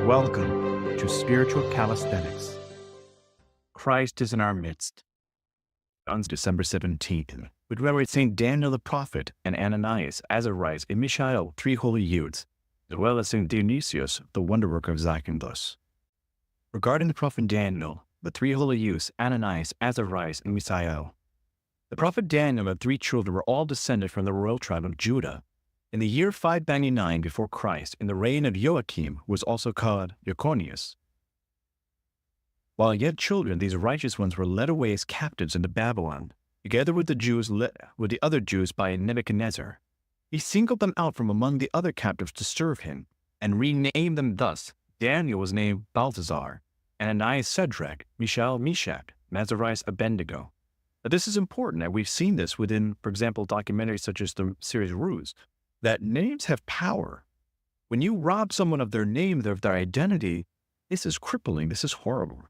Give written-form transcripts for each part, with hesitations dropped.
Welcome to Spiritual Calisthenics. Christ is in our midst. On December 17th, we commemorate St. Daniel the prophet and Ananias, Azarias, and Misail, three holy youths, as well as St. Dionysius, the wonderworker of Zakynthos. Regarding the prophet Daniel, the three holy youths, Ananias, Azarias, and Misail. The prophet Daniel and three children were all descended from the royal tribe of Judah. In the year 599 before Christ, in the reign of Joachim, who was also called Jeconias. While yet children, these righteous ones were led away as captives into Babylon, together with the other Jews by Nebuchadnezzar. He singled them out from among the other captives to serve him, and renamed them thus. Daniel was named Balthazar, Ananias Shadrach, Misail Meshach, Azarias Abednego. Now this is important, and we've seen this within, for example, documentaries such as the series Ruse, that names have power. When you rob someone of their name, of their identity, this is crippling, this is horrible.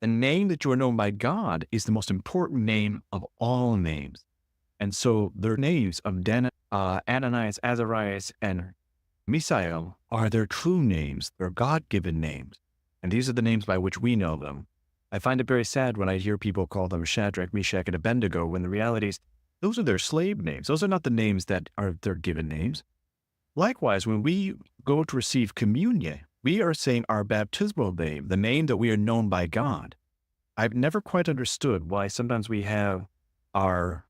The name that you are known by God is the most important name of all names. And so their names of Ananias, Azarias, and Misail are their true names, their God-given names. And these are the names by which we know them. I find it very sad when I hear people call them Shadrach, Meshach, and Abednego, when the reality is those are their slave names. Those are not the names that are their given names. Likewise, when we go to receive communion, we are saying our baptismal name, the name that we are known by God. I've never quite understood why sometimes we have our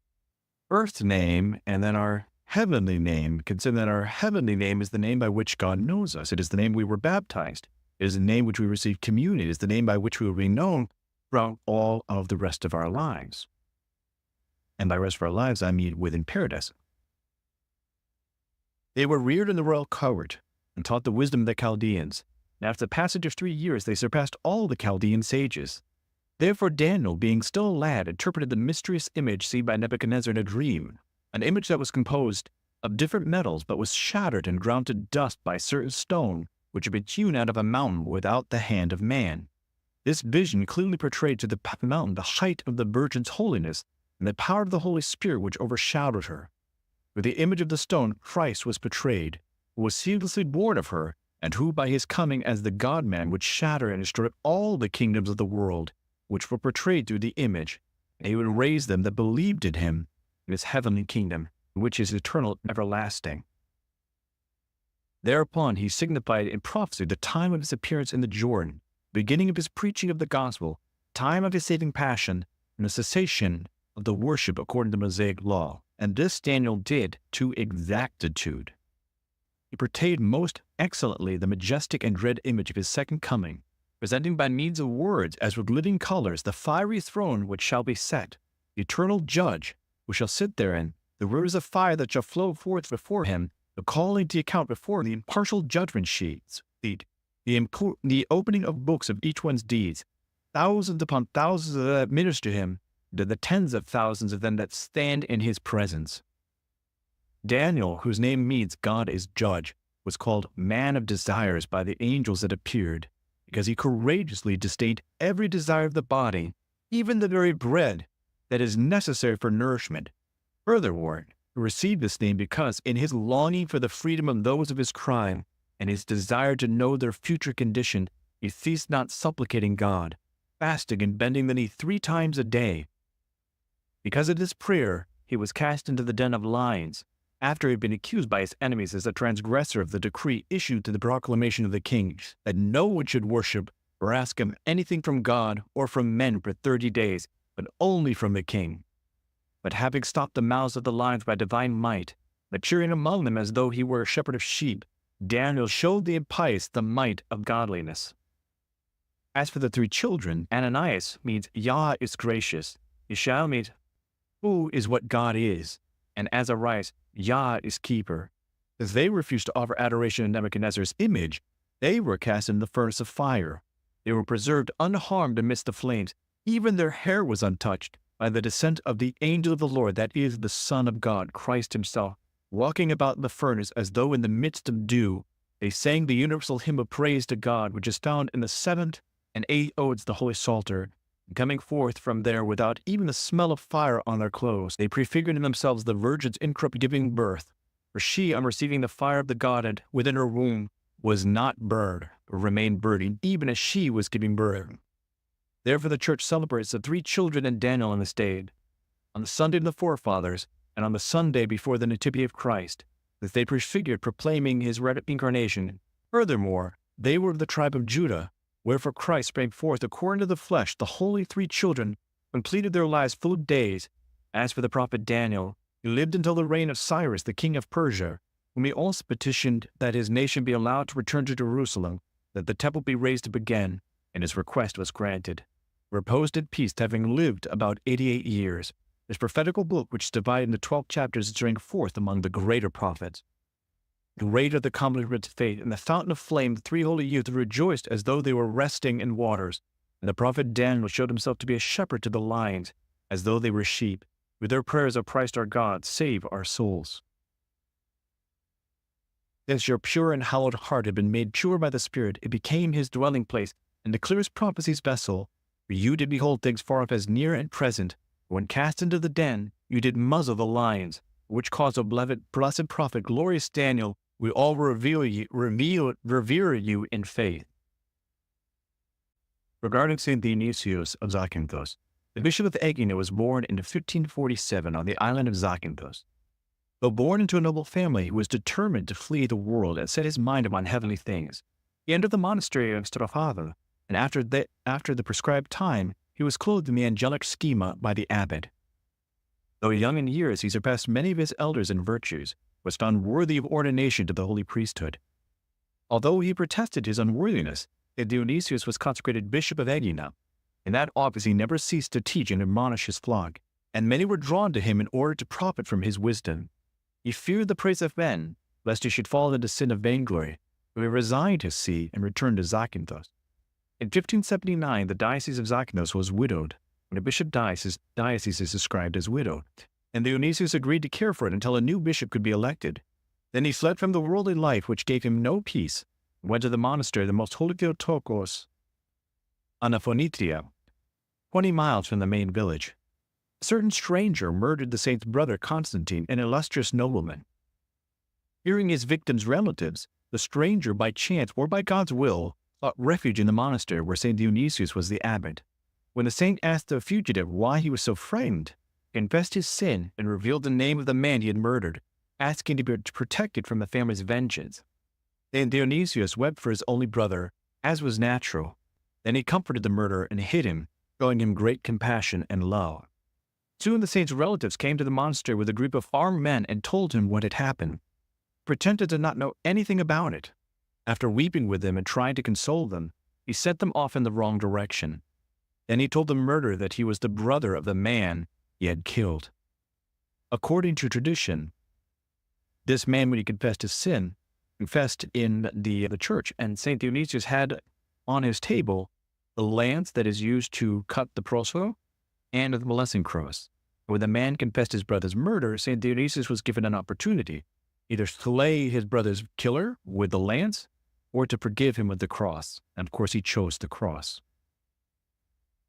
earth name and then our heavenly name, considering that our heavenly name is the name by which God knows us. It is the name we were baptized. It is the name which we receive communion. It is the name by which we will be known throughout all of the rest of our lives. And by rest of our lives, I mean within paradise. They were reared in the royal court and taught the wisdom of the Chaldeans. And after the passage of 3 years, they surpassed all the Chaldean sages. Therefore Daniel, being still a lad, interpreted the mysterious image seen by Nebuchadnezzar in a dream, an image that was composed of different metals, but was shattered and ground to dust by a certain stone, which had been hewn out of a mountain without the hand of man. This vision clearly portrayed to the mountain the height of the Virgin's holiness, and the power of the Holy Spirit which overshadowed her. With the image of the stone, Christ was portrayed, who was seamlessly born of her, and who by his coming as the God-man would shatter and destroy all the kingdoms of the world, which were portrayed through the image, and he would raise them that believed in him in his heavenly kingdom, which is eternal and everlasting. Thereupon he signified in prophecy the time of his appearance in the Jordan, beginning of his preaching of the gospel, time of his saving passion, and the cessation of the worship according to the Mosaic law. And this Daniel did to exactitude. He portrayed most excellently the majestic and dread image of his second coming, presenting by means of words as with living colors the fiery throne which shall be set, the eternal judge who shall sit therein, the rivers of fire that shall flow forth before him, the calling to account before him, the impartial judgment sheets, the opening of books of each one's deeds, thousands upon thousands that minister to him, to the tens of thousands of them that stand in his presence. Daniel, whose name means God is judge, was called man of desires by the angels that appeared, because he courageously disdained every desire of the body, even the very bread that is necessary for nourishment. Furthermore, he received this name because, in his longing for the freedom of those of his crime, and his desire to know their future condition, he ceased not supplicating God, fasting and bending the knee 3 times a day. Because of this prayer, he was cast into the den of lions, after he had been accused by his enemies as a transgressor of the decree issued to the proclamation of the king, that no one should worship or ask him anything from God or from men for 30 days, but only from the king. But having stopped the mouths of the lions by divine might, maturing among them as though he were a shepherd of sheep, Daniel showed the impious the might of godliness. As for the 3 children, Ananias means Yah is gracious, Misail means who is what God is, and Azarias, Yah is keeper. As they refused to offer adoration to Nebuchadnezzar's image, they were cast into the furnace of fire. They were preserved unharmed amidst the flames. Even their hair was untouched by the descent of the angel of the Lord, that is the Son of God, Christ himself, walking about in the furnace as though in the midst of dew. They sang the universal hymn of praise to God, which is found in the 7th and 8th odes, the Holy Psalter. Coming forth from there without even the smell of fire on their clothes, they prefigured in themselves the Virgin's incorrupt giving birth. For she, on receiving the fire of the Godhead within her womb, was not burned, or remained burning, even as she was giving birth. Therefore the church celebrates the 3 children and Daniel on this day, on the Sunday of the forefathers, and on the Sunday before the Nativity of Christ, that they prefigured proclaiming his incarnation. Furthermore, they were of the tribe of Judah, wherefore Christ sprang forth according to the flesh, the holy 3 children, completed their lives full of days. As for the prophet Daniel, he lived until the reign of Cyrus, the king of Persia, whom he also petitioned that his nation be allowed to return to Jerusalem, that the temple be raised up again, and his request was granted. Reposed in peace, having lived about 88 years. This prophetical book, which is divided into 12 chapters, is ranked fourth among the greater prophets. Great are the accomplishments of faith, and the fountain of flame, the 3 holy youths rejoiced as though they were resting in waters. And the prophet Daniel showed himself to be a shepherd to the lions, as though they were sheep. With their prayers, O Christ our God, save our souls. Since your pure and hallowed heart had been made pure by the Spirit, it became his dwelling place, and the clearest prophecy's vessel. For you did behold things far off as near and present. When cast into the den, you did muzzle the lions, which caused a blessed prophet, glorious Daniel, we all revere you in faith. Regarding St. Dionysius of Zakynthos, the Bishop of Egina was born in 1547 on the island of Zakynthos. Though born into a noble family, he was determined to flee the world and set his mind upon heavenly things. He entered the monastery of Strafava, and after the prescribed time, he was clothed in the angelic schema by the abbot. Though young in years, he surpassed many of his elders in virtues, was found worthy of ordination to the holy priesthood. Although he protested his unworthiness, Dionysius was consecrated Bishop of Egina. In that office he never ceased to teach and admonish his flock, and many were drawn to him in order to profit from his wisdom. He feared the praise of men, lest he should fall into sin of vainglory, so he resigned his see and returned to Zakynthos. In 1579, the Diocese of Zakynthos was widowed. When a bishop dies, his diocese is described as widowed, and Dionysius agreed to care for it until a new bishop could be elected. Then he fled from the worldly life, which gave him no peace, and went to the monastery of the most holy Theotokos, Anaphonitia, 20 miles from the main village. A certain stranger murdered the saint's brother Constantine, an illustrious nobleman. Hearing his victim's relatives, the stranger, by chance or by God's will, sought refuge in the monastery where St. Dionysius was the abbot. When the saint asked the fugitive why he was so frightened, he confessed his sin and revealed the name of the man he had murdered, asking to be protected from the family's vengeance. St. Dionysius wept for his only brother, as was natural. Then he comforted the murderer and hid him, showing him great compassion and love. Soon the saint's relatives came to the monastery with a group of armed men and told him what had happened. He pretended to not know anything about it. After weeping with them and trying to console them, he sent them off in the wrong direction. Then he told the murderer that he was the brother of the man he had killed. According to tradition, this man, when he confessed his sin, confessed in the church, and St. Dionysius had on his table the lance that is used to cut the proso and the blessing cross. When the man confessed his brother's murder, St. Dionysius was given an opportunity, either slay his brother's killer with the lance or to forgive him with the cross. And of course, he chose the cross.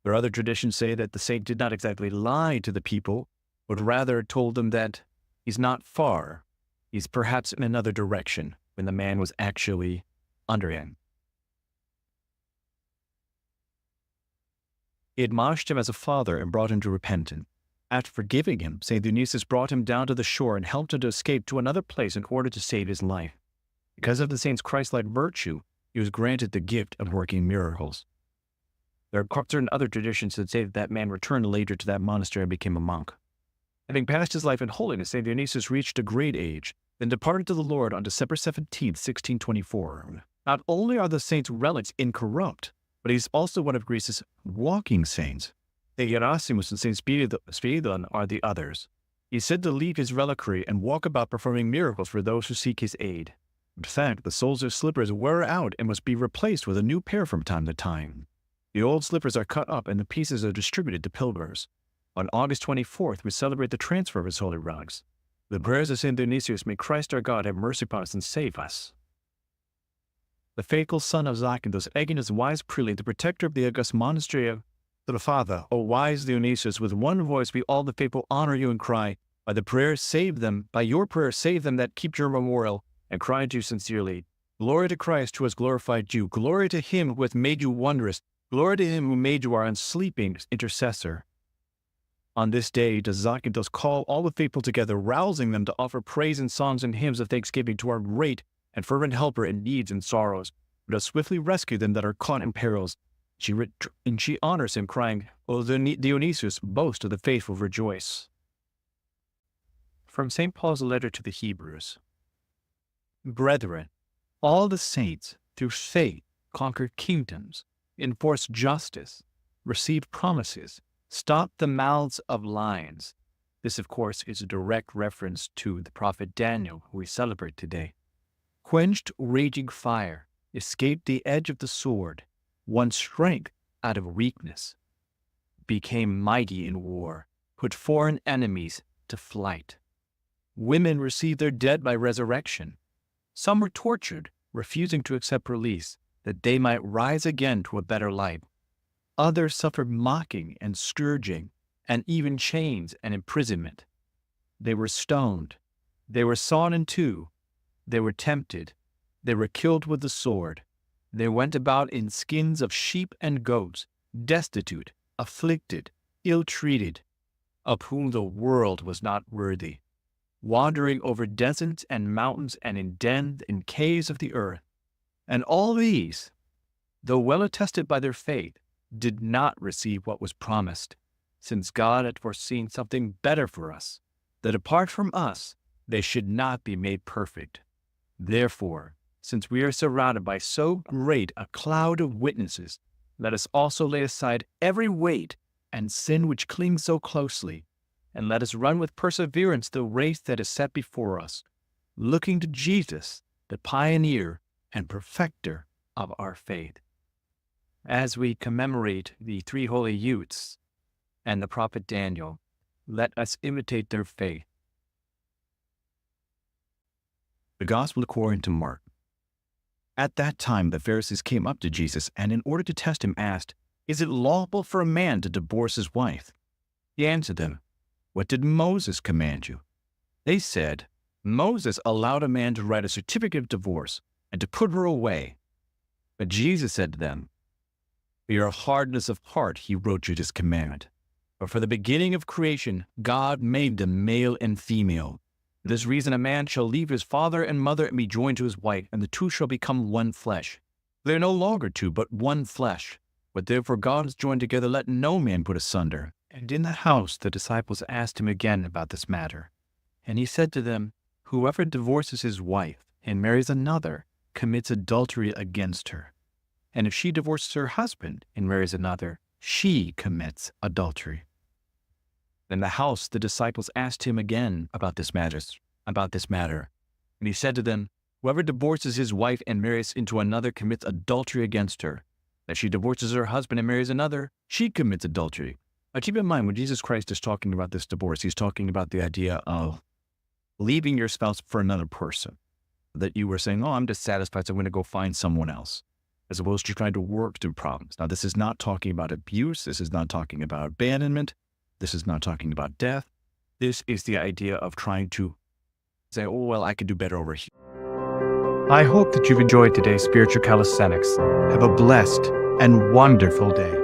There are other traditions say that the saint did not exactly lie to the people, but rather told them that he's not far. He's perhaps in another direction when the man was actually under him. He admonished him as a father and brought him to repentance. After forgiving him, St. Dionysius brought him down to the shore and helped him to escape to another place in order to save his life. Because of the saint's Christ-like virtue, he was granted the gift of working miracles. There are certain other traditions that say that man returned later to that monastery and became a monk. Having passed his life in holiness, St. Dionysius reached a great age, then departed to the Lord on December 17, 1624. Not only are the saint's relics incorrupt, but he's also one of Greece's walking saints. St. Gerasimos and St. Spiridon are the others. He's said to leave his reliquary and walk about performing miracles for those who seek his aid. In fact, the soles of slippers wear out and must be replaced with a new pair from time to time. The old slippers are cut up and the pieces are distributed to pilgrims. On August 24th, we celebrate the transfer of his holy relics. The prayers of St. Dionysius, may Christ our God have mercy upon us and save us. The faithful son of Zakynthos, Egina's wise prelate, the protector of the august monastery of Strafava, O wise Dionysius, with one voice we all the faithful honor you and cry, by your prayer save them that keep your memorial, and cry to you sincerely, Glory to Christ who has glorified you. Glory to him who has made you wondrous. Glory to him who made you our unsleeping intercessor. On this day does Zakynthos call all the faithful together, rousing them to offer praise and songs and hymns of thanksgiving to our great and fervent helper in needs and sorrows, who does swiftly rescue them that are caught in perils. And she honors him, crying, O Dionysius, boast of the faithful, rejoice. From St. Paul's letter to the Hebrews. Brethren, all the saints, through faith, conquered kingdoms, enforced justice, received promises, stopped the mouths of lions. This, of course, is a direct reference to the prophet Daniel, who we celebrate today. Quenched raging fire, escaped the edge of the sword, won strength out of weakness, became mighty in war, put foreign enemies to flight. Women received their dead by resurrection. Some were tortured, refusing to accept release, that they might rise again to a better life. Others suffered mocking and scourging, and even chains and imprisonment. They were stoned. They were sawn in two. They were tempted. They were killed with the sword. They went about in skins of sheep and goats, destitute, afflicted, ill-treated, of whom the world was not worthy, wandering over deserts and mountains and in dens and caves of the earth. And all these, though well attested by their faith, did not receive what was promised, since God had foreseen something better for us, that apart from us they should not be made perfect. Therefore, since we are surrounded by so great a cloud of witnesses, let us also lay aside every weight and sin which clings so closely, and let us run with perseverance the race that is set before us, looking to Jesus, the pioneer and perfecter of our faith. As we commemorate the three holy youths and the prophet Daniel, let us imitate their faith. The Gospel according to Mark. At that time the Pharisees came up to Jesus, and in order to test him asked, Is it lawful for a man to divorce his wife? He answered them, What did Moses command you? They said, Moses allowed a man to write a certificate of divorce and to put her away. But Jesus said to them, For your hardness of heart he wrote you this commandment. But for the beginning of creation, God made them male and female. For this reason a man shall leave his father and mother and be joined to his wife, and the two shall become one flesh. They are no longer two, but one flesh. What therefore God has joined together, let no man put asunder. And in the house the disciples asked him again about this matter. And he said to them, Whoever divorces his wife and marries another commits adultery against her. And if she divorces her husband and marries another, she commits adultery. In the house the disciples asked him again about this matter. And he said to them, Whoever divorces his wife and marries into another commits adultery against her. If she divorces her husband and marries another, she commits adultery. Now keep in mind, when Jesus Christ is talking about this divorce, he's talking about the idea of leaving your spouse for another person. That you were saying, I'm dissatisfied, so I'm going to go find someone else, as opposed to trying to work through problems. Now, this is not talking about abuse. This is not talking about abandonment. This is not talking about death. This is the idea of trying to say, I could do better over here. I hope that you've enjoyed today's Spiritual Calisthenics. Have a blessed and wonderful day.